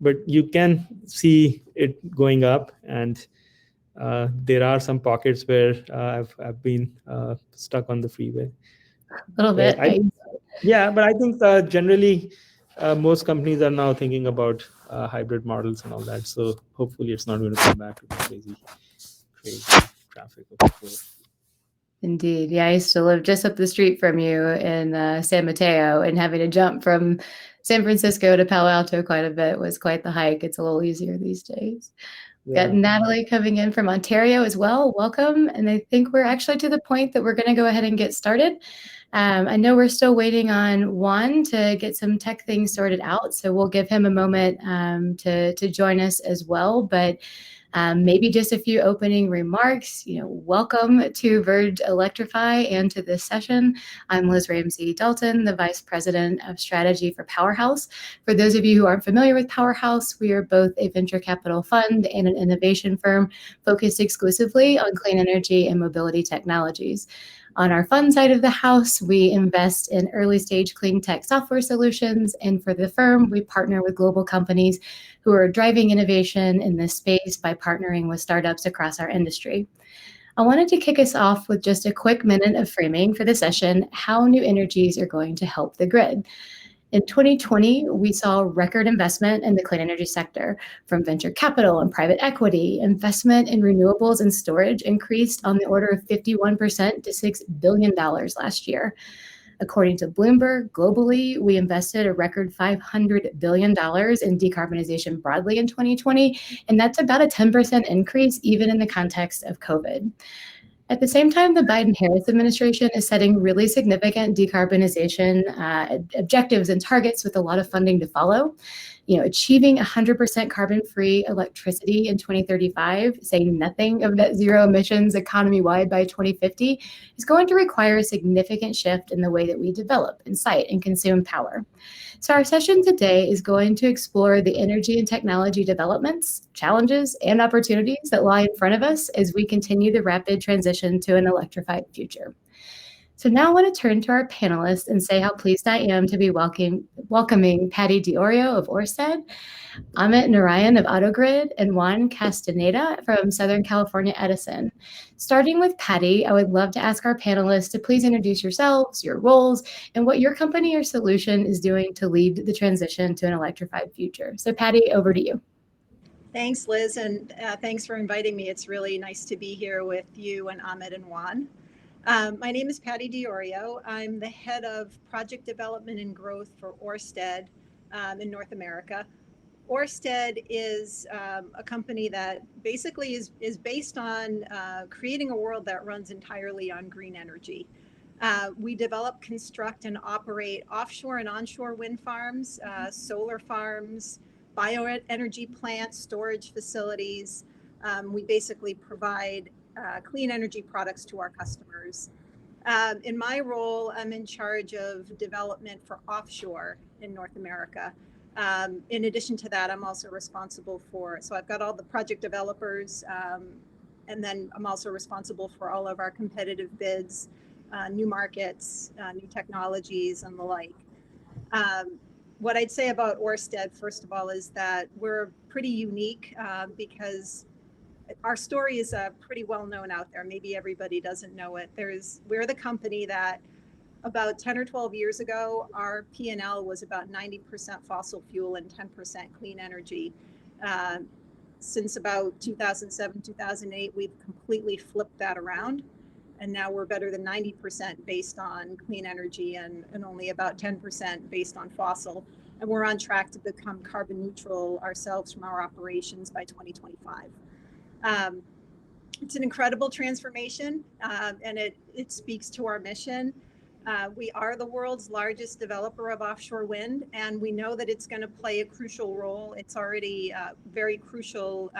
but you can see it going up, and there are some pockets where I've been stuck on the freeway. A little bit. But I think generally most companies are now thinking about hybrid models and all that. So hopefully it's not going to come back to the crazy traffic of before. Indeed. Yeah, I used to live just up the street from you in San Mateo, and having to jump from San Francisco to Palo Alto quite a bit was quite the hike. It's a little easier these days. Yeah. Got Natalie coming in from Ontario as well. Welcome. And I think we're actually to the point that we're going to go ahead and get started. I know we're still waiting on Juan to get some tech things sorted out, so we'll give him a moment to join us as well. But maybe just a few opening remarks. Welcome to Verge Electrify and to this session. I'm Liz Ramsay Dalton, the Vice President of Strategy for Powerhouse. For those of you who aren't familiar with Powerhouse, we are both a venture capital fund and an innovation firm focused exclusively on clean energy and mobility technologies. On our fund side of the house, we invest in early stage clean tech software solutions. And for the firm, we partner with global companies who are driving innovation in this space by partnering with startups across our industry. I wanted to kick us off with just a quick minute of framing for the session, how new energies are going to help the grid. In 2020, we saw record investment in the clean energy sector from venture capital and private equity. Investment in renewables and storage increased on the order of 51% to $6 billion last year. According to Bloomberg, globally, we invested a record $500 billion in decarbonization broadly in 2020, and that's about a 10% increase even in the context of COVID. At the same time, the Biden-Harris administration is setting really significant decarbonization objectives and targets with a lot of funding to follow. Achieving 100% carbon-free electricity in 2035, saying nothing of net zero emissions economy-wide by 2050, is going to require a significant shift in the way that we develop, incite, and consume power. So our session today is going to explore the energy and technology developments, challenges, and opportunities that lie in front of us as we continue the rapid transition to an electrified future. So now I want to turn to our panelists and say how pleased I am to be welcoming Patty DiOrio of Ørsted, Amit Narayan of AutoGrid, and Juan Castaneda from Southern California Edison. Starting with Patty, I would love to ask our panelists to please introduce yourselves, your roles, and what your company or solution is doing to lead the transition to an electrified future. So Patty, over to you. Thanks, Liz, and thanks for inviting me. It's really nice to be here with you and Amit and Juan. My name is Patty DiOrio. I'm the head of project development and growth for Ørsted in North America. Ørsted is a company that basically is based on creating a world that runs entirely on green energy. We develop, construct, and operate offshore and onshore wind farms, solar farms, bioenergy plants, storage facilities. We basically provide clean energy products to our customers. In my role, I'm in charge of development for offshore in North America. In addition to that, I'm also responsible so I've got all the project developers, and then I'm also responsible for all of our competitive bids, new markets, new technologies, and the like. What I'd say about Ørsted, first of all, is that we're pretty unique because our story is pretty well known out there. Maybe everybody doesn't know it. We're the company that about 10 or 12 years ago, our P&L was about 90% fossil fuel and 10% clean energy. Since about 2007, 2008, we've completely flipped that around. And now we're better than 90% based on clean energy and only about 10% based on fossil. And we're on track to become carbon neutral ourselves from our operations by 2025. It's an incredible transformation, and it speaks to our mission. We are the world's largest developer of offshore wind, and we know that it's going to play a crucial role. It's already very crucial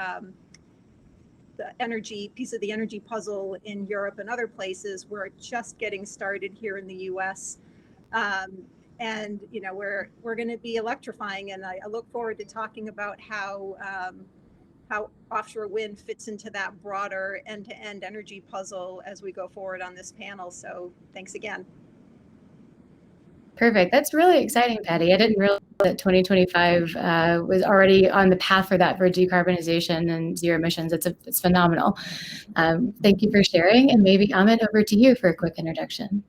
piece of the energy puzzle in Europe and other places. We're just getting started here in the U.S. And we're going to be electrifying, and I look forward to talking about how offshore wind fits into that broader end-to-end energy puzzle as we go forward on this panel. So thanks again. Perfect. That's really exciting, Patty. I didn't realize that 2025 was already on the path for that, for decarbonization and zero emissions. It's phenomenal. Thank you for sharing. And maybe Amit, over to you for a quick introduction.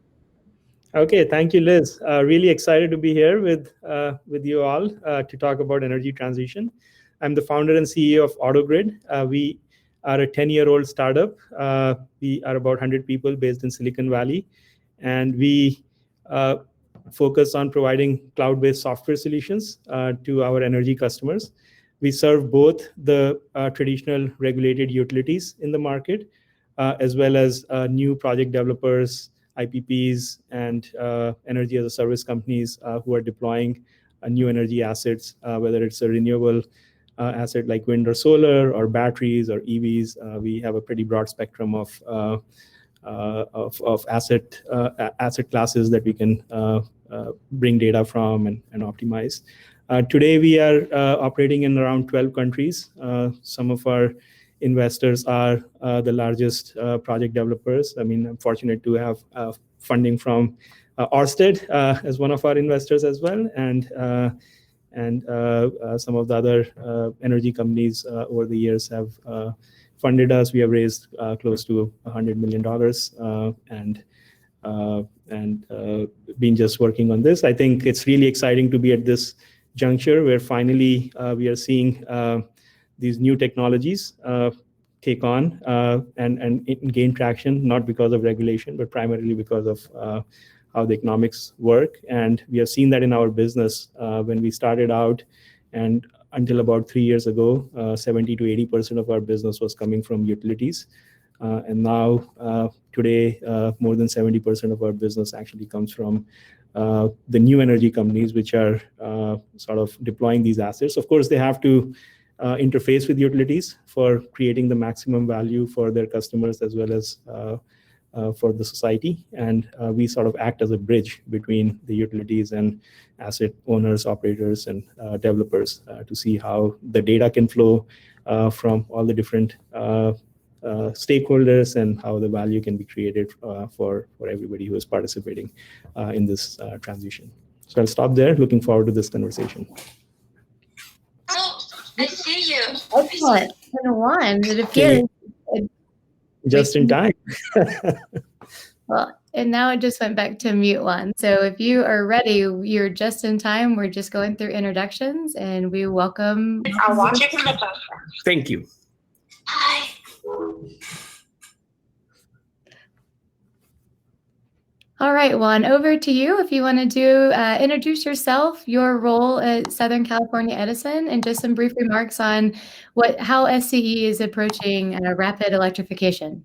Okay, thank you, Liz. Really excited to be here with you all to talk about energy transition. I'm the founder and CEO of AutoGrid. We are a 10-year-old startup. We are about 100 people based in Silicon Valley, and we focus on providing cloud-based software solutions to our energy customers. We serve both the traditional regulated utilities in the market, as well as new project developers, IPPs, and energy as a service companies who are deploying new energy assets, whether it's a renewable asset like wind or solar, or batteries or EVs. We have a pretty broad spectrum of asset classes that we can bring data from and optimize. Today, we are operating in around 12 countries. Some of our investors are the largest project developers. I mean, I'm fortunate to have funding from Ørsted as one of our investors as well, and some of the other energy companies over the years have funded us. We have raised close to $100 million and been just working on this. I think it's really exciting to be at this juncture where finally we are seeing these new technologies take on and gain traction, not because of regulation, but primarily because of how the economics work. And we have seen that in our business when we started out, and until about 3 years ago, 70 to 80% of our business was coming from utilities. And now, today, more than 70% of our business actually comes from the new energy companies, which are sort of deploying these assets. Of course, they have to interface with utilities for creating the maximum value for their customers as well as for the society. And we sort of act as a bridge between the utilities and asset owners, operators, and developers to see how the data can flow from all the different stakeholders and how the value can be created for everybody who is participating in this transition. So I'll stop there. Looking forward to this conversation. I see you. Excellent. And Juan, it appears. Just in time. Well, and now it just went back to mute one. So if you are ready, you're just in time. We're just going through introductions, and we welcome. I'll watch it from the top. Thank you. Hi. All right, Juan, over to you. If you want to do introduce yourself, your role at Southern California Edison, and just some brief remarks on how SCE is approaching rapid electrification.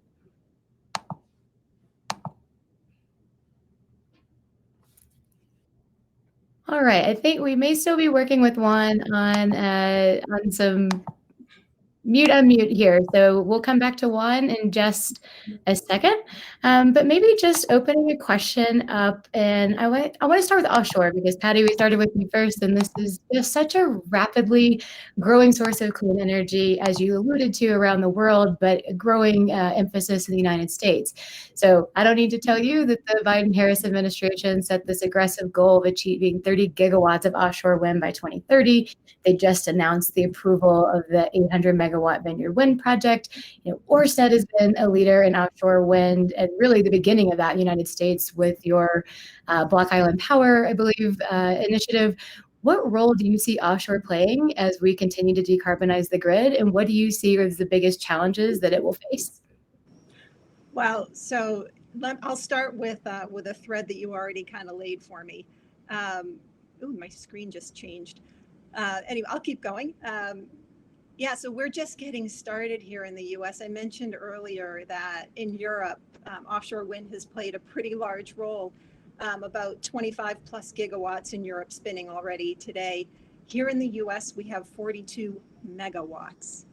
All right, I think we may still be working with Juan on some unmute here. So we'll come back to Juan in just a second. But maybe just opening a question up, and I want to start with offshore because Patty, we started with you first, and this is just such a rapidly growing source of clean energy, as you alluded to, around the world, but a growing emphasis in the United States. So I don't need to tell you that the Biden-Harris administration set this aggressive goal of achieving 30 gigawatts of offshore wind by 2030. They just announced the approval of the 800 megawatt Vineyard Wind project. Ørsted has been a leader in offshore wind, and really the beginning of that in the United States with your Block Island Power, I believe, initiative. What role do you see offshore playing as we continue to decarbonize the grid, and what do you see as the biggest challenges that it will face? Well, so I'll start with a thread that you already kind of laid for me. My screen just changed. Anyway, I'll keep going. Yeah, so we're just getting started here in the US. I mentioned earlier that in Europe, offshore wind has played a pretty large role, about 25 plus gigawatts in Europe spinning already today. Here in the US, we have 42 megawatts.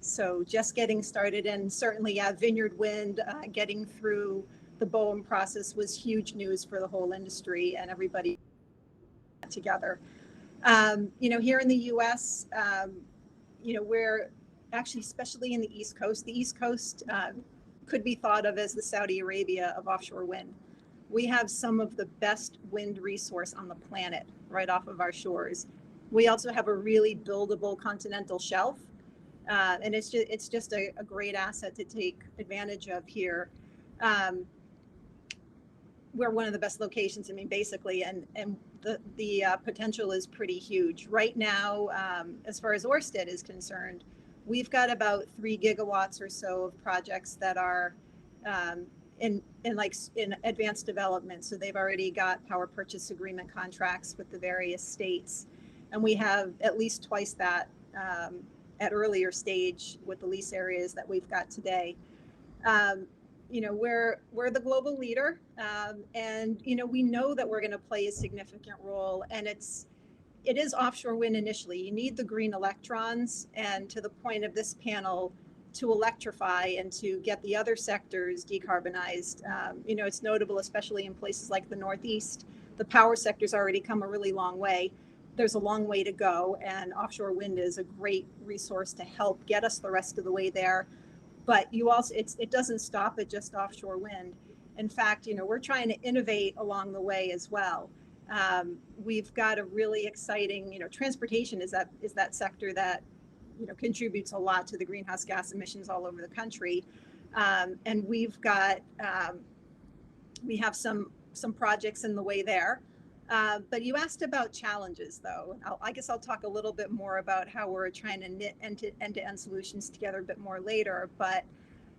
So just getting started, and certainly, Vineyard Wind getting through the BOEM process was huge news for the whole industry and everybody together. Here in the US, we're actually, especially in the East Coast, could be thought of as the Saudi Arabia of offshore wind. We have some of the best wind resource on the planet right off of our shores. We also have a really buildable continental shelf. And it's just a great asset to take advantage of here. We're one of the best locations, I mean, basically, and the potential is pretty huge. Right now, as far as Ørsted is concerned, we've got about 3 gigawatts or so of projects that are in advanced development. So they've already got power purchase agreement contracts with the various states. And we have at least twice that at earlier stage with the lease areas that we've got today. We're the global leader, and we know that we're going to play a significant role, and it is offshore wind initially. You need the green electrons, and to the point of this panel, to electrify and to get the other sectors decarbonized. It's notable, especially in places like the Northeast. The power sector's already come a really long way. There's a long way to go, and offshore wind is a great resource to help get us the rest of the way there. But it doesn't stop at just offshore wind. In fact, we're trying to innovate along the way as well. We've got a really exciting, transportation is that sector that contributes a lot to the greenhouse gas emissions all over the country, and we have some projects in the way there. But you asked about challenges, though. I guess I'll talk a little bit more about how we're trying to knit end-to-end solutions together a bit more later. But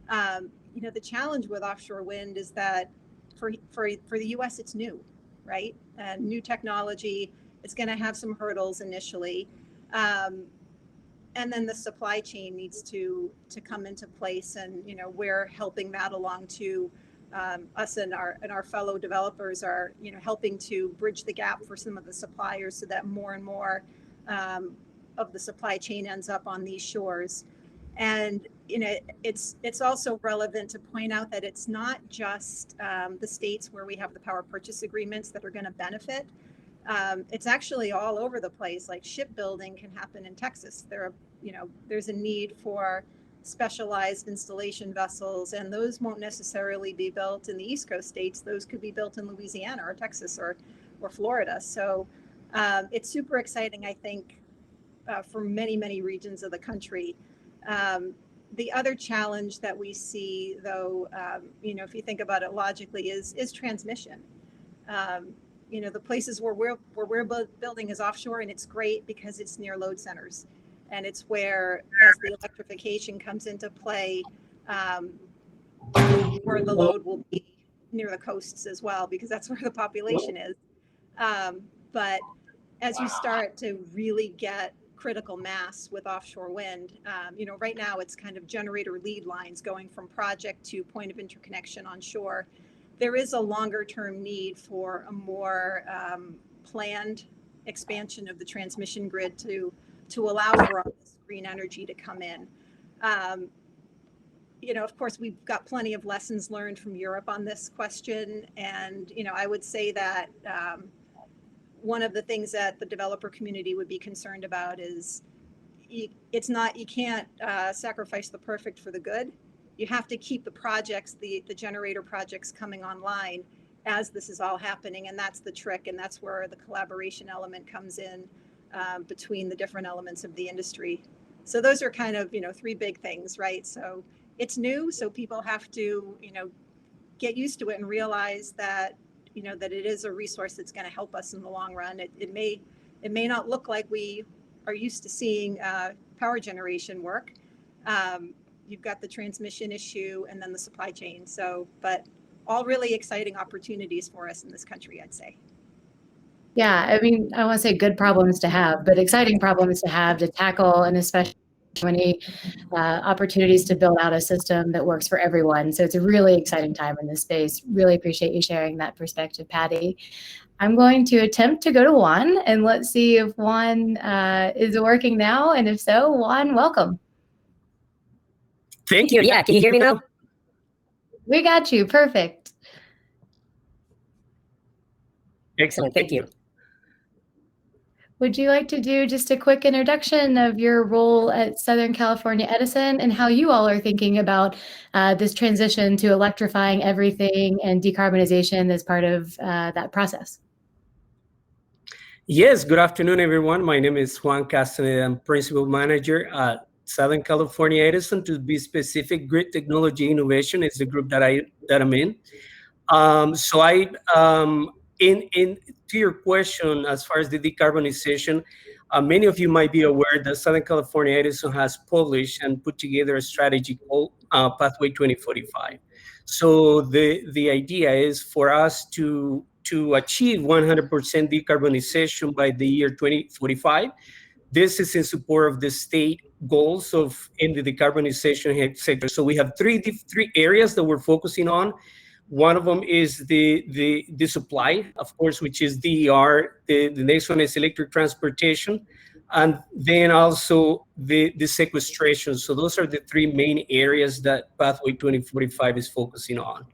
the challenge with offshore wind is that for the U.S. it's new, right? And new technology. It's going to have some hurdles initially, and then the supply chain needs to come into place, and we're helping that along too. Us and our fellow developers are helping to bridge the gap for some of the suppliers so that more and more of the supply chain ends up on these shores. And it's also relevant to point out that it's not just the states where we have the power purchase agreements that are going to benefit. It's actually all over the place. Like shipbuilding can happen in Texas. There's a need for specialized installation vessels, and those won't necessarily be built in the East Coast states. Those could be built in Louisiana or Texas or Florida. So it's super exciting, I think, for many, many regions of the country. The other challenge that we see, though, if you think about it logically, is transmission. The places where we're building is offshore, and it's great because it's near load centers. And it's where, as the electrification comes into play, where the load will be near the coasts as well, because that's where the population is. But as you start to really get critical mass with offshore wind, right now it's kind of generator lead lines going from project to point of interconnection on shore. There is a longer term need for a more planned expansion of the transmission grid to allow for all this green energy to come in. Of course, we've got plenty of lessons learned from Europe on this question. And, I would say that one of the things that the developer community would be concerned about is you can't sacrifice the perfect for the good. You have to keep the projects, the generator projects coming online as this is all happening. And that's the trick. And that's where the collaboration element comes in. Between the different elements of the industry. So those are kind of, 3 big things, right? So it's new, so people have to, get used to it and realize that, that it is a resource that's going to help us in the long run. It may not look like we are used to seeing power generation work. You've got the transmission issue and then the supply chain. So, but all really exciting opportunities for us in this country, I'd say. Yeah, I mean, I want to say good problems to have, but exciting problems to have to tackle, and especially many opportunities to build out a system that works for everyone. So it's a really exciting time in this space. Really appreciate you sharing that perspective, Patty. I'm going to attempt to go to Juan, and let's see if Juan is working now. And if so, Juan, welcome. Thank you. Yeah, can you hear me now? We got you. Perfect. Excellent. Thank you. would you like to do just a quick introduction of your role at Southern California Edison and how you all are thinking about this transition to electrifying everything and decarbonization as part of that process? Yes, good afternoon, everyone. My name is Juan Castaneda. I'm Principal Manager at Southern California Edison. To be specific, Grid Technology Innovation is the group that I'm in. To your question, as far as the decarbonization, many of you might be aware that Southern California Edison has published and put together a strategy called Pathway 2045. So the idea is for us to achieve 100% decarbonization by the year 2045. This is in support of the state goals in the decarbonization sector. So we have three areas that we're focusing on. One of them is the supply, of course, which is DER. The next one is electric transportation, and then also the sequestration. So those are the three main areas that Pathway 2045 is focusing on.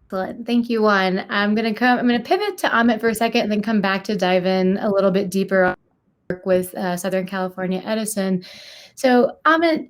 Excellent. Thank you, Juan. I'm going to pivot to Amit for a second and then come back to dive in a little bit deeper on work with Southern California Edison. So Amit,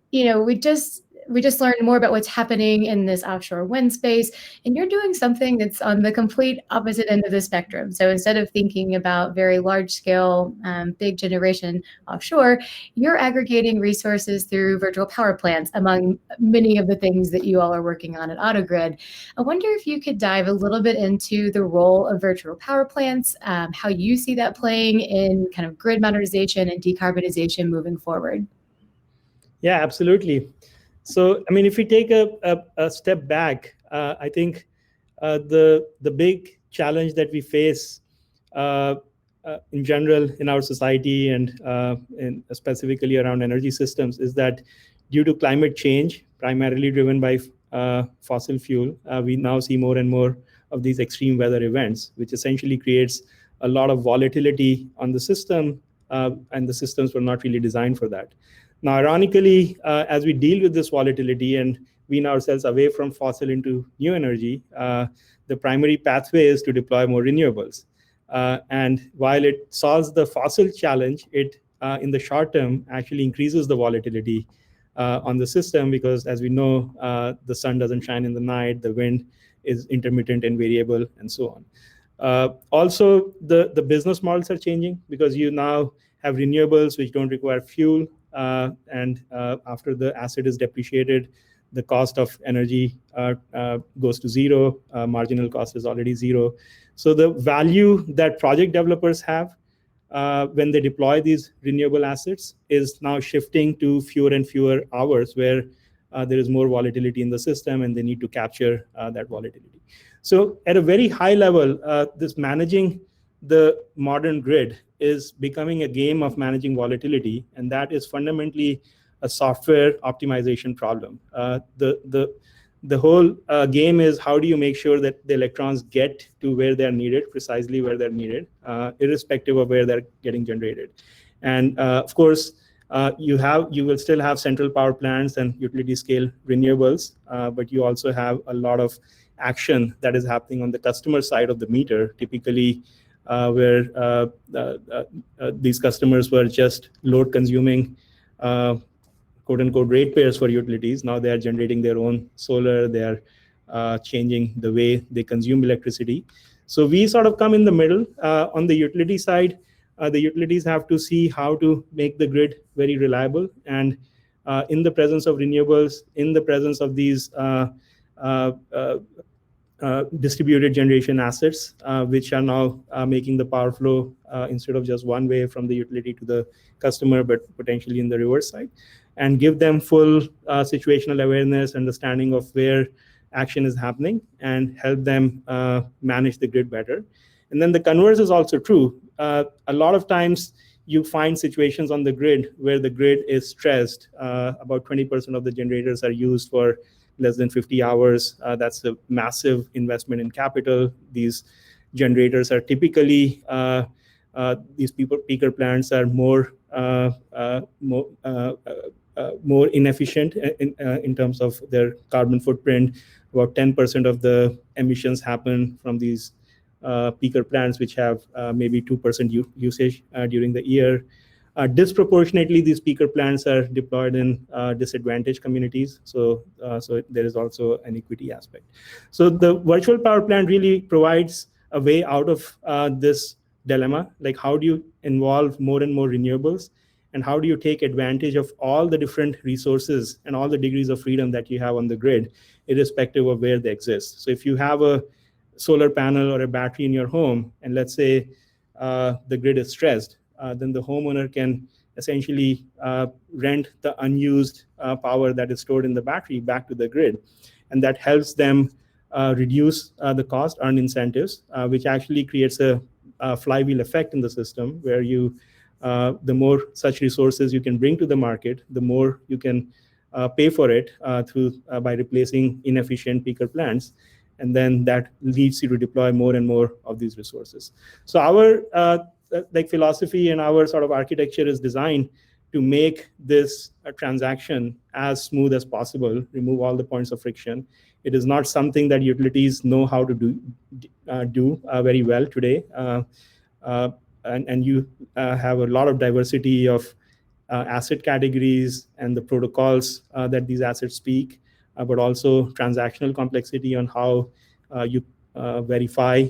we just learned more about what's happening in this offshore wind space, and you're doing something that's on the complete opposite end of the spectrum. So instead of thinking about very large scale, big generation offshore, you're aggregating resources through virtual power plants, among many of the things that you all are working on at AutoGrid. I wonder if you could dive a little bit into the role of virtual power plants, how you see that playing in kind of grid modernization and decarbonization moving forward. Yeah, absolutely. So, I mean, if we take a step back, I think the big challenge that we face in general in our society and specifically around energy systems is that due to climate change, primarily driven by fossil fuel, we now see more and more of these extreme weather events, which essentially creates a lot of volatility on the system, and the systems were not really designed for that. Now, ironically, as we deal with this volatility and wean ourselves away from fossil into new energy, the primary pathway is to deploy more renewables. And while it solves the fossil challenge, it, in the short term, actually increases the volatility on the system because, as we know, the sun doesn't shine in the night, the wind is intermittent and variable, and so on. Also, the business models are changing because you now have renewables which don't require fuel. And after the asset is depreciated, the cost of energy goes to zero. Marginal cost is already zero. So the value that project developers have when they deploy these renewable assets is now shifting to fewer and fewer hours where there is more volatility in the system and they need to capture that volatility. So at a very high level, this managing the modern grid is becoming a game of managing volatility, and that is fundamentally a software optimization problem. The whole game is how do you make sure that the electrons get to where they're needed, precisely where they're needed, irrespective of where they're getting generated. And of course, you will still have central power plants and utility scale renewables, but you also have a lot of action that is happening on the customer side of the meter, typically where these customers were just load consuming quote unquote ratepayers for utilities. Now they are generating their own solar, they are changing the way they consume electricity. So we sort of come in the middle. On the utility side, the utilities have to see how to make the grid very reliable. And in the presence of renewables, in the presence of these distributed generation assets, which are now making the power flow instead of just one way from the utility to the customer, but potentially in the reverse side, and give them full situational awareness, understanding of where action is happening, and help them manage the grid better. And then the converse is also true. A lot of times you find situations on the grid where the grid is stressed. About 20% of the generators are used for less than 50 hours. That's a massive investment in capital. These generators are typically, these peaker plants are more inefficient in terms of their carbon footprint. About 10% of the emissions happen from these peaker plants which have maybe 2% usage during the year. Disproportionately, these peaker plants are deployed in disadvantaged communities. So there is also an equity aspect. So the virtual power plant really provides a way out of this dilemma. Like, how do you involve more and more renewables? And how do you take advantage of all the different resources and all the degrees of freedom that you have on the grid, irrespective of where they exist? So if you have a solar panel or a battery in your home, and let's say the grid is stressed, then the homeowner can essentially rent the unused power that is stored in the battery back to the grid. And that helps them reduce the cost, earn incentives, which actually creates a flywheel effect in the system where the more such resources you can bring to the market, the more you can pay for it by replacing inefficient peaker plants. And then that leads you to deploy more and more of these resources. So our philosophy and our sort of architecture is designed to make this a transaction as smooth as possible, remove all the points of friction. It is not something that utilities know how to do very well today. And you have a lot of diversity of asset categories and the protocols that these assets speak, but also transactional complexity on how you verify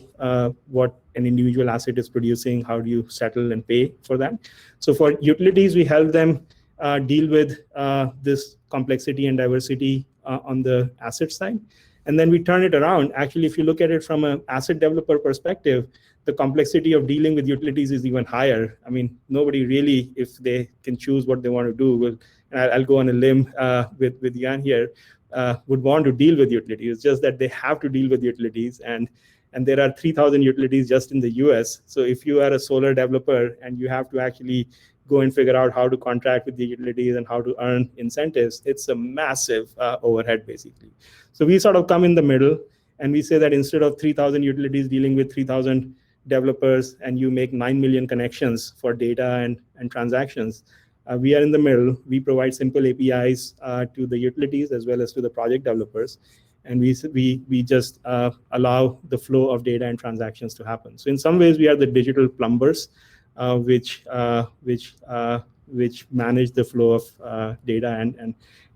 what an individual asset is producing, how do you settle and pay for that. So for utilities, we help them deal with this complexity and diversity on the asset side. And then we turn it around. Actually, if you look at it from an asset developer perspective, the complexity of dealing with utilities is even higher. I mean, nobody really, if they can choose what they want to do, will, and I'll go on a limb with Juan here, would want to deal with utilities. It's just that they have to deal with utilities, and there are 3,000 utilities just in the US. So if you are a solar developer and you have to actually go and figure out how to contract with the utilities and how to earn incentives, it's a massive overhead, basically. So we sort of come in the middle, and we say that instead of 3,000 utilities dealing with 3,000 developers, and you make 9 million connections for data and transactions, we are in the middle. We provide simple APIs to the utilities as well as to the project developers, and we just allow the flow of data and transactions to happen. So in some ways, we are the digital plumbers, which manage the flow of data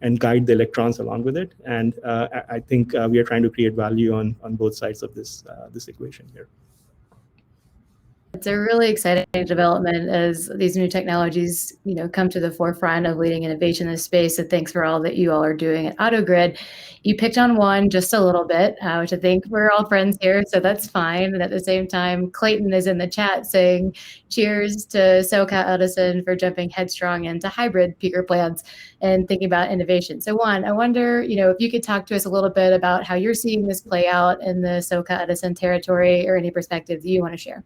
and guide the electrons along with it. And I think we are trying to create value on both sides of this equation here. It's a really exciting development as these new technologies, come to the forefront of leading innovation in this space. So thanks for all that you all are doing at AutoGrid. You picked on Juan just a little bit, which I think we're all friends here, so that's fine. And at the same time, Clayton is in the chat saying, cheers to SoCal Edison for jumping headstrong into hybrid peaker plants and thinking about innovation. So Juan, I wonder, if you could talk to us a little bit about how you're seeing this play out in the SoCal Edison territory, or any perspectives you want to share.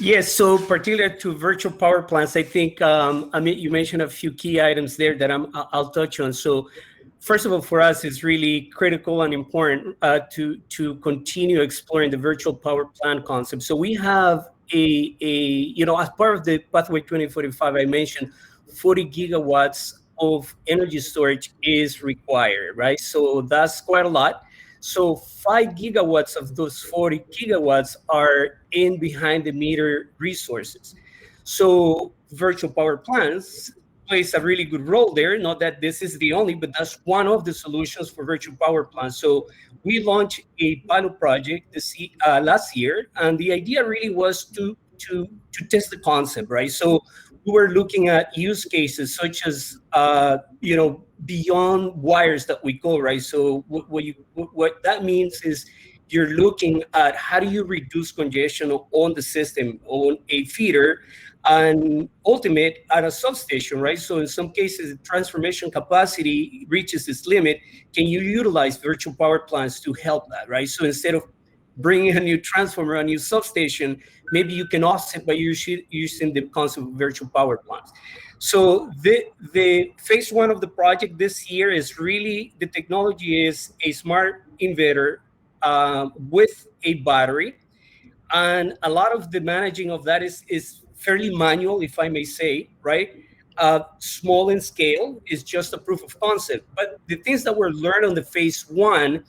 Yes, so particular to virtual power plants, I think, Amit, you mentioned a few key items there that I'll touch on. So first of all, for us, it's really critical and important to continue exploring the virtual power plant concept. So we have as part of the Pathway 2045, I mentioned 40 gigawatts of energy storage is required, right? So that's quite a lot. So 5 gigawatts of those 40 gigawatts are in behind the meter resources. So virtual power plants plays a really good role there. Not that this is the only, but that's one of the solutions for virtual power plants. So we launched a pilot project last year, and the idea really was to test the concept, right? So we were looking at use cases such as beyond wires that we go, right? So what that means is you're looking at how do you reduce congestion on the system, on a feeder, and ultimate at a substation, right? So in some cases, the transformation capacity reaches its limit. Can you utilize virtual power plants to help that, right? So instead of bringing a new transformer, a new substation, maybe you can offset by using the concept of virtual power plants. So the phase one of the project this year is really, the technology is a smart inverter with a battery. And a lot of the managing of that is fairly manual, if I may say, right? Small in scale is just a proof of concept. But the things that were learned on the phase one,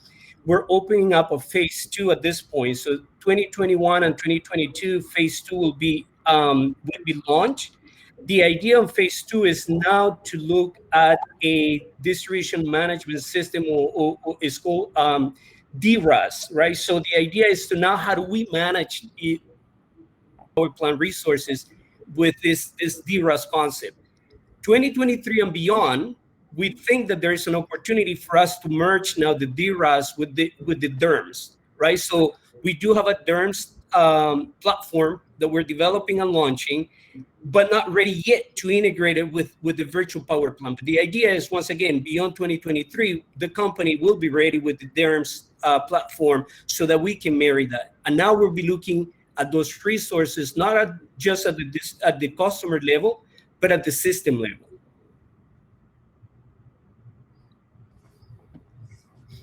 we're opening up a phase 2 at this point. So 2021 and 2022, phase 2 will be launched. The idea of phase 2 is now to look at a distribution management system, or it's called DRAS, right? So the idea is to now, how do we manage power plant resources with this DRAS concept? 2023 and beyond, we think that there is an opportunity for us to merge now the DRAS with the DERMS, right? So we do have a DERMS platform that we're developing and launching, but not ready yet to integrate it with the virtual power plant. But the idea is, once again, beyond 2023, the company will be ready with the DERMS platform so that we can marry that. And now we'll be looking at those resources, not just at the customer level, but at the system level.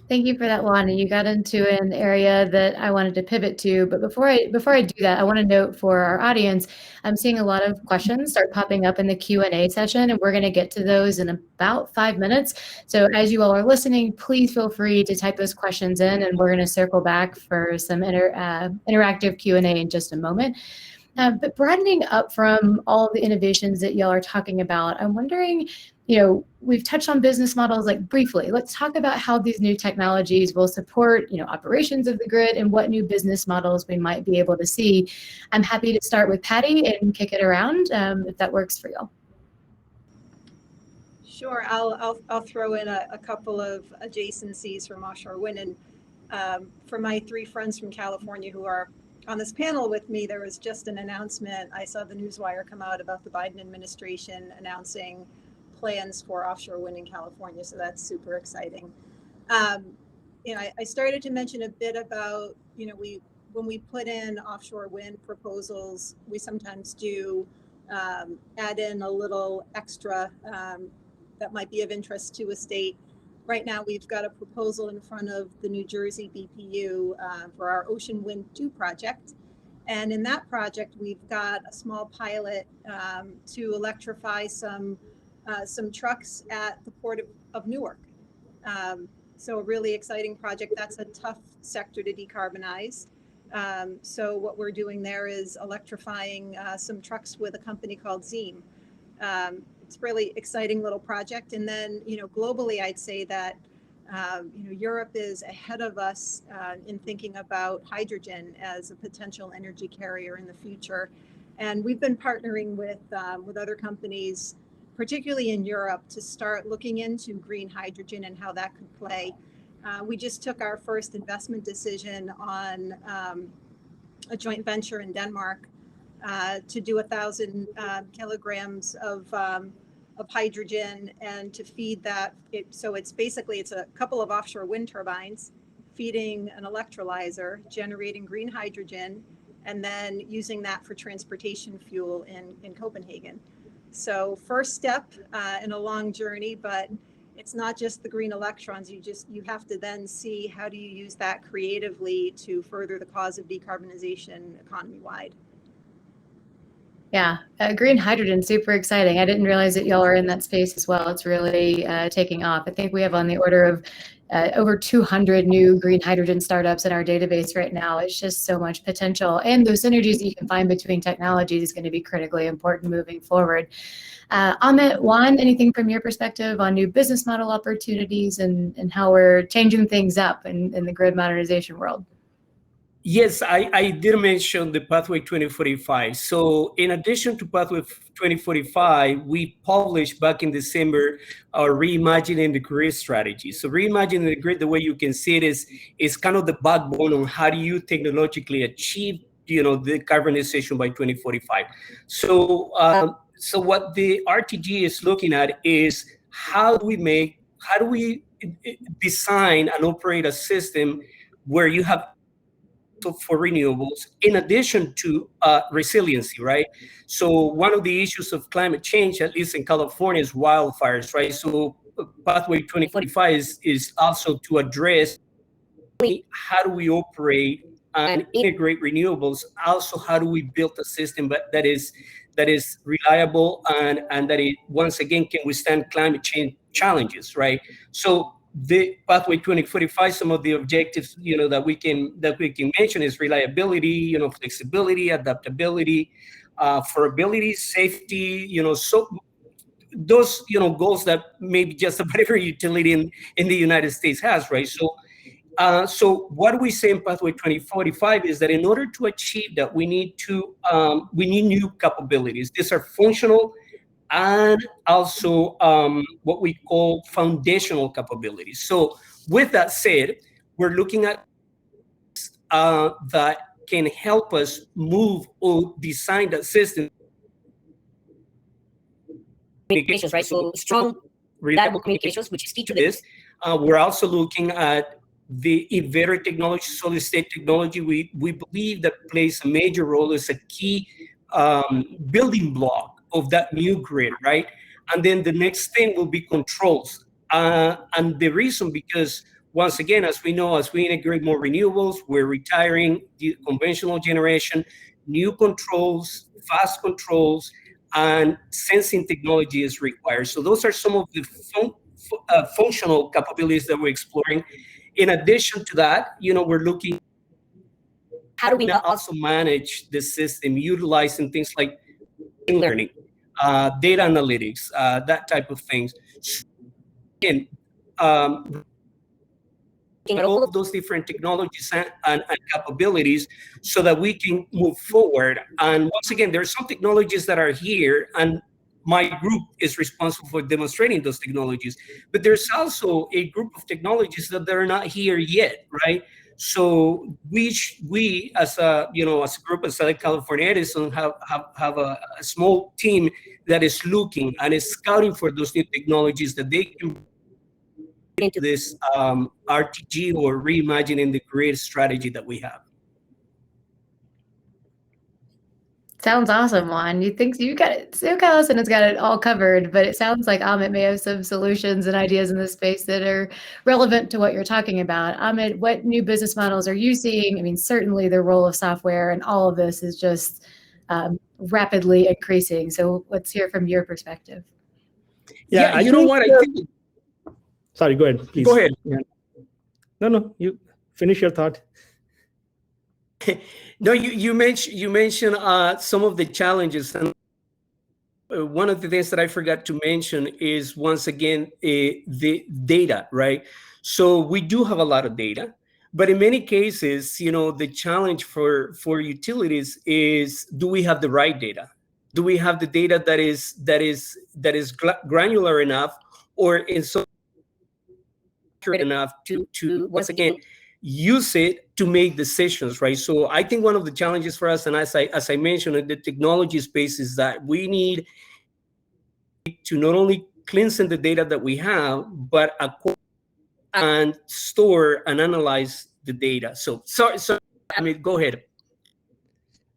Thank you for that, Juan. You got into an area that I wanted to pivot to, but before I do that, I want to note for our audience, I'm seeing a lot of questions start popping up in the Q&A session, and we're going to get to those in about 5 minutes. So as you all are listening, please feel free to type those questions in, and we're going to circle back for some interactive Q&A in just a moment. But broadening up from all the innovations that y'all are talking about, I'm wondering, we've touched on business models like briefly. Let's talk about how these new technologies will support, operations of the grid and what new business models we might be able to see. I'm happy to start with Patty and kick it around if that works for y'all. Sure, I'll throw in a couple of adjacencies from offshore wind. And for my 3 friends from California who are on this panel with me, there was just an announcement. I saw the newswire come out about the Biden administration announcing plans for offshore wind in California. So that's super exciting. I started to mention a bit about, when we put in offshore wind proposals, we sometimes do add in a little extra that might be of interest to a state. Right now, we've got a proposal in front of the New Jersey BPU for our Ocean Wind 2 project. And in that project, we've got a small pilot to electrify some trucks at the Port of Newark. So a really exciting project. That's a tough sector to decarbonize. So what we're doing there is electrifying some trucks with a company called Zeem. It's a really exciting little project. And then, globally, I'd say that, Europe is ahead of us in thinking about hydrogen as a potential energy carrier in the future. And we've been partnering with other companies, particularly in Europe, to start looking into green hydrogen and how that could play. We just took our first investment decision on a joint venture in Denmark to do 1,000 kilograms of hydrogen and to feed that. So it's a couple of offshore wind turbines feeding an electrolyzer, generating green hydrogen, and then using that for transportation fuel in Copenhagen. So first step in a long journey, but it's not just the green electrons. You have to then see how do you use that creatively to further the cause of decarbonization economy-wide. Yeah, green hydrogen, super exciting. I didn't realize that y'all are in that space as well. It's really taking off. I think we have on the order of over 200 new green hydrogen startups in our database right now. It's just so much potential. And those synergies that you can find between technologies is going to be critically important moving forward. Amit, Juan, anything from your perspective on new business model opportunities and how we're changing things up in the grid modernization world? Yes, I did mention the Pathway 2045. So in addition to Pathway 2045, we published back in December our Reimagining the Grid strategy. So Reimagining the Grid, the way you can see it, is kind of the backbone on how do you technologically achieve, the decarbonization by 2045. So what the RTG is looking at is how do we design and operate a system where you have for renewables in addition to resiliency, right? So one of the issues of climate change, at least in California, is wildfires, right? So Pathway 2045 is also to address how do we operate and integrate renewables. Also, how do we build a system that is reliable and that it once again can withstand climate change challenges, right? So the pathway 2045, some of the objectives, that we can mention is reliability, flexibility, adaptability, affordability, safety, so those, goals that maybe just about every utility in the United States has, right? So what we say in Pathway 2045 is that in order to achieve that, we need new capabilities. These are functional and also what we call foundational capabilities. So with that said, we're looking at that can help us move or design that system. Communications, right? So strong, reliable communications, which is key to this. We're also looking at the inverter technology, solid state technology. We believe that plays a major role as a key building block of that new grid, right? And then the next thing will be controls. And the reason, because once again, as we know, as we integrate more renewables, we're retiring the conventional generation, new controls, fast controls, and sensing technology is required. So those are some of the functional capabilities that we're exploring. In addition to that, we're looking, how do we also manage the system utilizing things like learning, data analytics, that type of things. Again, at all of those different technologies and capabilities so that we can move forward. And once again, there are some technologies that are here, and my group is responsible for demonstrating those technologies. But there's also a group of technologies that are not here yet, right? So we as a group at Southern California Edison have a small team that is looking and is scouting for those new technologies that they can into this RTG or reimagining the grid strategy that we have. Sounds awesome, Juan. You think you got it? Allison has got it all covered, but it sounds like Amit may have some solutions and ideas in this space that are relevant to what you're talking about. Amit, what new business models are you seeing? I mean, certainly the role of software and all of this is just rapidly increasing. So let's hear from your perspective. Yeah, I think. Sorry, go ahead, please. Go ahead. Yeah. No, you finish your thought. No, you mentioned some of the challenges, and one of the things that I forgot to mention is, once again, the data, right? So we do have a lot of data, but in many cases, the challenge for utilities is, do we have the right data? Do we have the data that is granular enough, or in so enough to once again use it to make decisions, right? So I think one of the challenges for us, and as I mentioned in the technology space, is that we need to not only cleanse the data that we have, but acquire and store and analyze the data. So I mean, go ahead.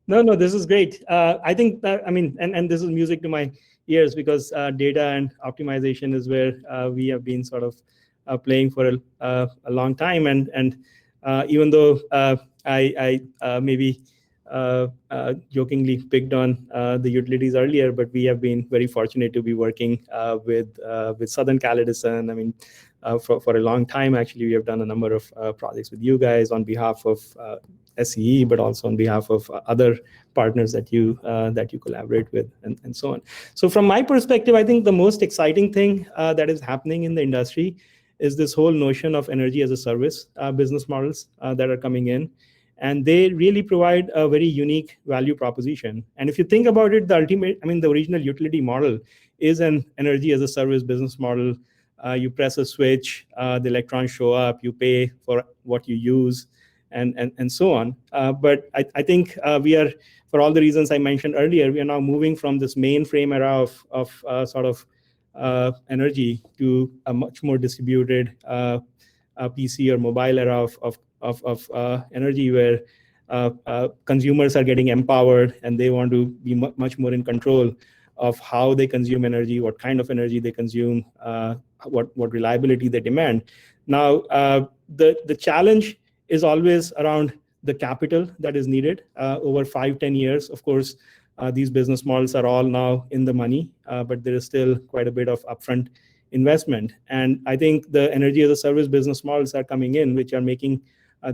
No, this is great. I think that, and this is music to my ears, because data and optimization is where we have been sort of playing for a long time. And even though I maybe jokingly picked on the utilities earlier, but we have been very fortunate to be working with Southern Cal Edison. I mean, for a long time, actually, we have done a number of projects with you guys on behalf of SCE, but also on behalf of other partners that you collaborate with, and so on. So from my perspective, I think the most exciting thing that is happening in the industry is this whole notion of energy as a service business models that are coming in. And they really provide a very unique value proposition. And if you think about it, the original utility model is an energy as a service business model. You press a switch, the electrons show up, you pay for what you use, and so on. But I think we are, for all the reasons I mentioned earlier, we are now moving from this mainframe era of sort of energy to a much more distributed PC or mobile era of energy, where consumers are getting empowered and they want to be much more in control of how they consume energy, what kind of energy they consume, what reliability they demand. Now, the challenge is always around the capital that is needed over 5-10 years. Of course, these business models are all now in the money, but there is still quite a bit of upfront investment. And I think the energy as a service business models are coming in, which are making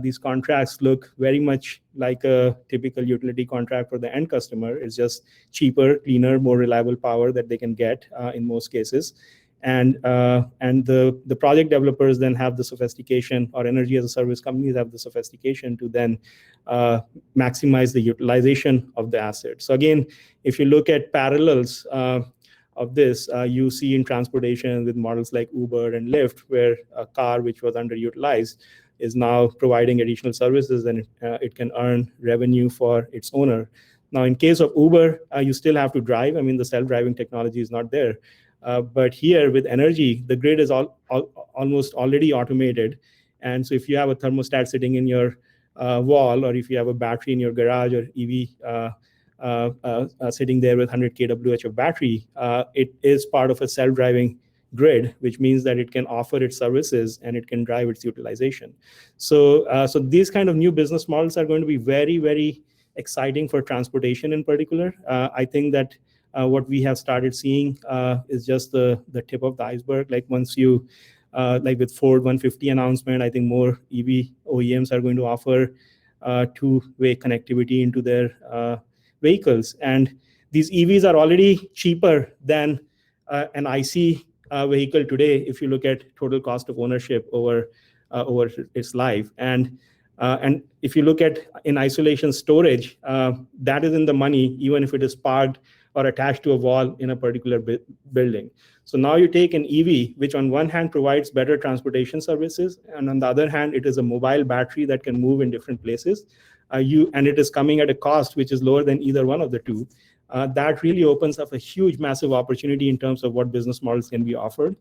these contracts look very much like a typical utility contract for the end customer. It's just cheaper, cleaner, more reliable power that they can get in most cases. And the project developers then have the sophistication, or energy as a service companies have the sophistication to then maximize the utilization of the asset. So again, if you look at parallels of this, you see in transportation with models like Uber and Lyft, where a car which was underutilized is now providing additional services, and it can earn revenue for its owner. Now, in case of Uber, you still have to drive. I mean, the self-driving technology is not there. But here with energy, the grid is almost already automated. And so if you have a thermostat sitting in your wall, or if you have a battery in your garage, or EV sitting there with 100 kWh of battery, it is part of a self-driving grid, which means that it can offer its services and it can drive its utilization. So these kind of new business models are going to be very, very exciting for transportation in particular. I think that what we have started seeing is just the tip of the iceberg. Like once you, like with Ford 150 announcement, I think more EV OEMs are going to offer two-way connectivity into their vehicles. And these EVs are already cheaper than an IC vehicle today, if you look at total cost of ownership over its life. And if you look at in isolation storage, that is in the money, even if it is parked or attached to a wall in a particular building. So now you take an EV, which on one hand provides better transportation services, and on the other hand, it is a mobile battery that can move in different places. And it is coming at a cost which is lower than either one of the two. That really opens up a huge, massive opportunity in terms of what business models can be offered.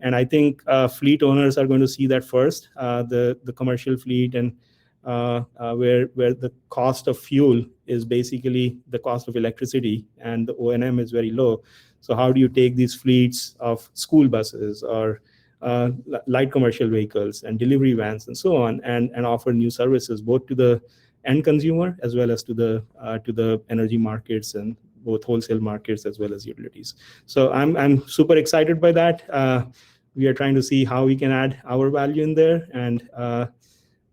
And I think fleet owners are going to see that first, the commercial fleet, and where the cost of fuel is basically the cost of electricity, and the O&M is very low. So how do you take these fleets of school buses or light commercial vehicles and delivery vans and so on, and offer new services both to the end consumer as well as to the energy markets, and both wholesale markets as well as utilities. So I'm super excited by that. We are trying to see how we can add our value in there, and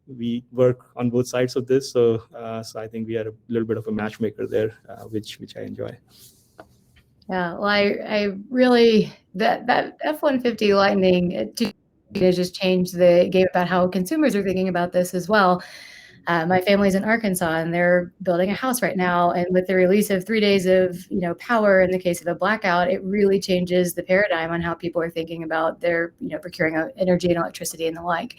we work on both sides of this. So I think we are a little bit of a matchmaker there, which I enjoy. Yeah, well, I really, that F-150 Lightning just changed the game about how consumers are thinking about this as well. My family's in Arkansas, and they're building a house right now. And with the release of 3 days of power in the case of a blackout, it really changes the paradigm on how people are thinking about their procuring energy and electricity and the like.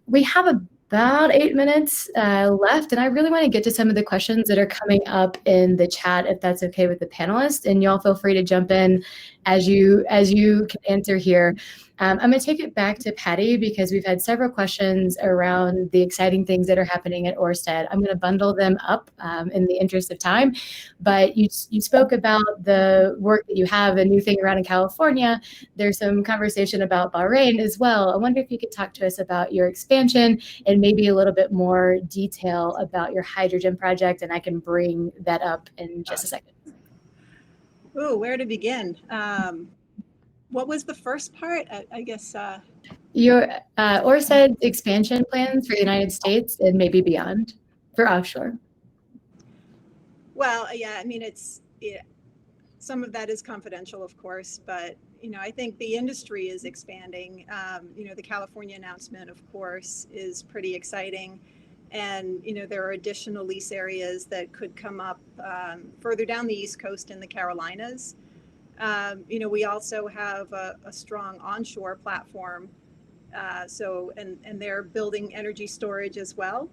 We have about 8 minutes left, and I really want to get to some of the questions that are coming up in the chat, if that's okay with the panelists. And y'all feel free to jump in as you can answer here. I'm going to take it back to Patty, because we've had several questions around the exciting things that are happening at Ørsted. I'm going to bundle them up in the interest of time. But you spoke about the work that you have, a new thing around in California. There's some conversation about Bahrain as well. I wonder if you could talk to us about your expansion and maybe a little bit more detail about your hydrogen project, and I can bring that up in just a second. Ooh, where to begin? What was the first part? I guess. Your Ørsted expansion plans for the United States and maybe beyond for offshore. Well, yeah, I mean, some of that is confidential, of course, but I think the industry is expanding. The California announcement, of course, is pretty exciting. And, there are additional lease areas that could come up further down the East Coast in the Carolinas. We also have a strong onshore platform. And they're building energy storage as well.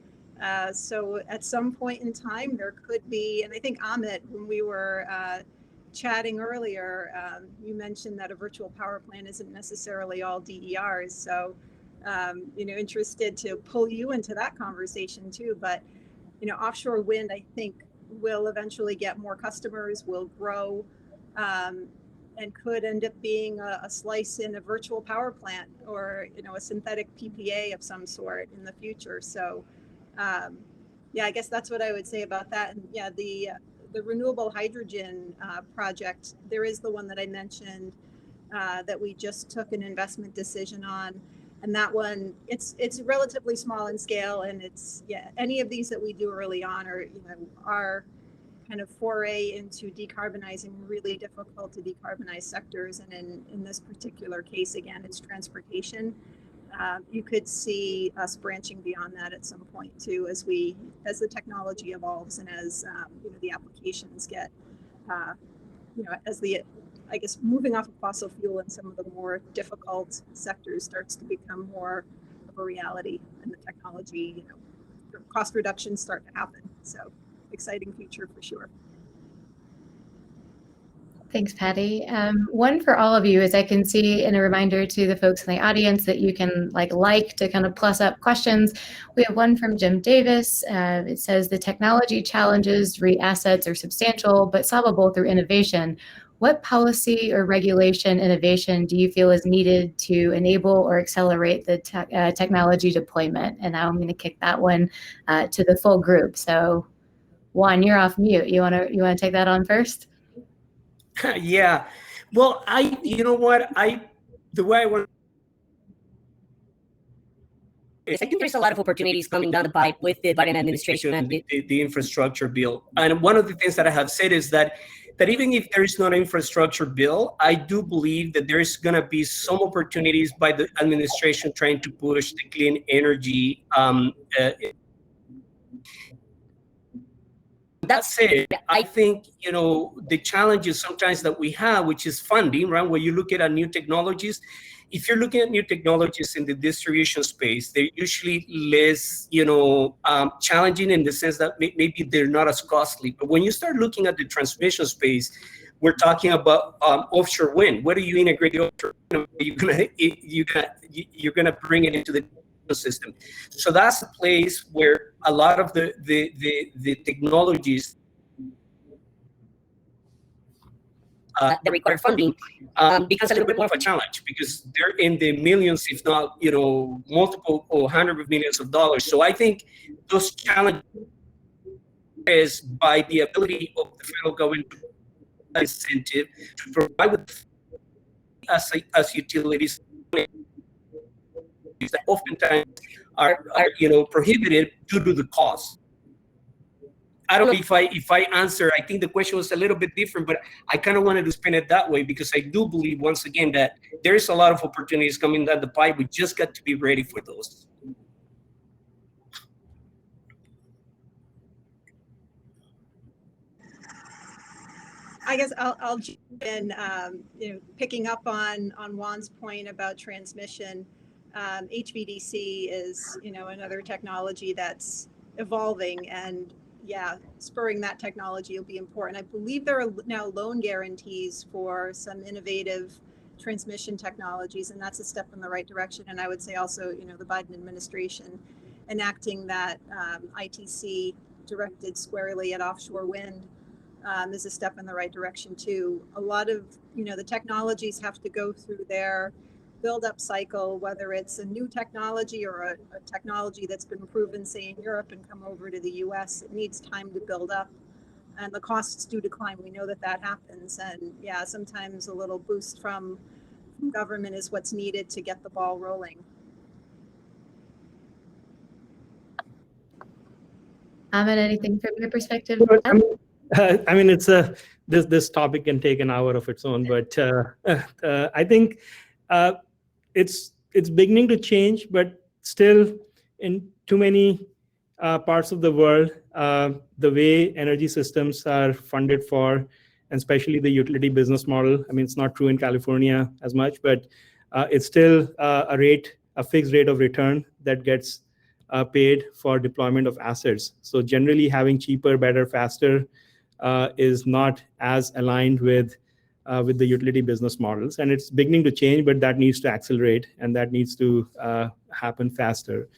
So at some point in time, there could be, and I think Amit, when we were chatting earlier, you mentioned that a virtual power plant isn't necessarily all DERs. So, interested to pull you into that conversation too. But, offshore wind, I think, will eventually get more customers, will grow, and could end up being a slice in a virtual power plant, or, a synthetic PPA of some sort in the future. So, I guess that's what I would say about that. And yeah, the renewable hydrogen project, there is the one that I mentioned that we just took an investment decision on. And that one, it's relatively small in scale, and it's, yeah, any of these that we do early on are, our kind of foray into decarbonizing really difficult to decarbonize sectors. And in this particular case, again, it's transportation. You could see us branching beyond that at some point too, as the technology evolves and as the applications get, as I guess moving off of fossil fuel in some of the more difficult sectors starts to become more of a reality, and the technology, cost reductions start to happen. So exciting future for sure. Thanks, Patty. One for all of you is I can see, in a reminder to the folks in the audience, that you can like to kind of plus up questions. We have one from Jim Davis. It says the technology challenges REIT assets are substantial but solvable through innovation. What policy or regulation innovation do you feel is needed to enable or accelerate the technology deployment? And now I'm going to kick that one to the full group. So Juan, you're off mute. You want to take that on first? Yeah. Well, the way I want. I think there's a lot of opportunities coming down the pipe with the Biden administration and the infrastructure bill. And one of the things that I have said is that even if there is not an infrastructure bill, I do believe that there's going to be some opportunities by the administration trying to push the clean energy. That said, I think, the challenges sometimes that we have, which is funding, right? When you look at new technologies, if you're looking at new technologies in the distribution space, they're usually less, challenging in the sense that maybe they're not as costly. But when you start looking at the transmission space, we're talking about offshore wind. Where do you integrate the offshore wind? You're gonna bring it into the system. So that's a place where a lot of the technologies that require funding becomes a little bit more of a challenge, because they're in the millions, if not, multiple or hundreds of millions of dollars. So I think those challenges is by the ability of the federal government to incentive to provide with as utilities that oftentimes are prohibited due to the cost. I don't know if I answer. I think the question was a little bit different, but I kind of wanted to spin it that way because I do believe, once again, that there is a lot of opportunities coming down the pipe. We just got to be ready for those. I guess I'll jump in, picking up on Juan's point about transmission. HVDC is, another technology that's evolving, and spurring that technology will be important. I believe there are now loan guarantees for some innovative transmission technologies, and that's a step in the right direction. And I would say also, the Biden administration enacting that ITC directed squarely at offshore wind is a step in the right direction too. A lot of, the technologies have to go through their build-up cycle, whether it's a new technology or a technology that's been proven, say, in Europe and come over to the US. It needs time to build up, and the costs do decline. We know that happens, and sometimes a little boost from government is what's needed to get the ball rolling. Amit, anything from your perspective? I mean, it's this topic can take an hour of its own, but I think it's beginning to change, but still in too many parts of the world, the way energy systems are funded for, and especially the utility business model. I mean, it's not true in California as much, but it's still a fixed rate of return that gets paid for deployment of assets. So generally having cheaper, better, faster is not as aligned with the utility business models, and it's beginning to change, but that needs to accelerate, and that needs to happen faster.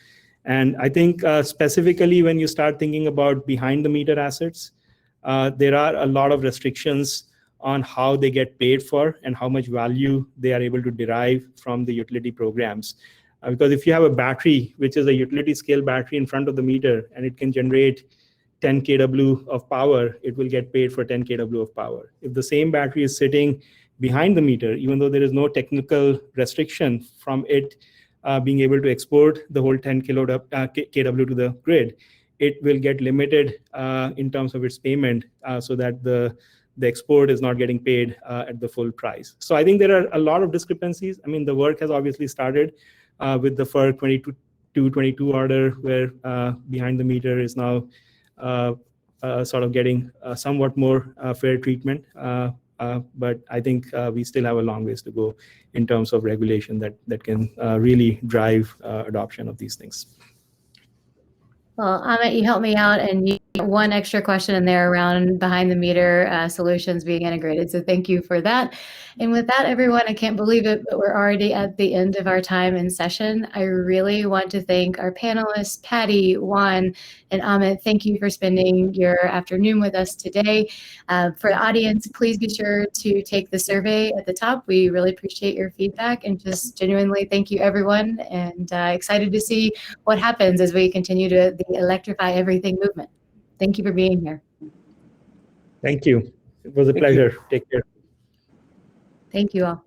And I think specifically when you start thinking about behind the meter assets, there are a lot of restrictions on how they get paid for and how much value they are able to derive from the utility programs. Because if you have a battery, which is a utility scale battery in front of the meter, and it can generate 10 kW of power, it will get paid for 10 kW of power. If the same battery is sitting behind the meter, even though there is no technical restriction from it being able to export the whole 10 kW to the grid, it will get limited in terms of its payment so that the export is not getting paid at the full price. So I think there are a lot of discrepancies. I mean, the work has obviously started with the FERC 2222 order, where behind the meter is now sort of getting somewhat more fair treatment. But I think we still have a long ways to go in terms of regulation that can really drive adoption of these things. Well, Amit, you helped me out, and you got one extra question in there around behind the meter solutions being integrated. So thank you for that. And with that, everyone, I can't believe it, but we're already at the end of our time in session. I really want to thank our panelists, Patty, Juan, and Amit. Thank you for spending your afternoon with us today. For the audience, please be sure to take the survey at the top. We really appreciate your feedback, and just genuinely thank you, everyone, and excited to see what happens as we continue to the Electrify Everything movement. Thank you for being here. Thank you. It was a pleasure. Take care. Thank you all.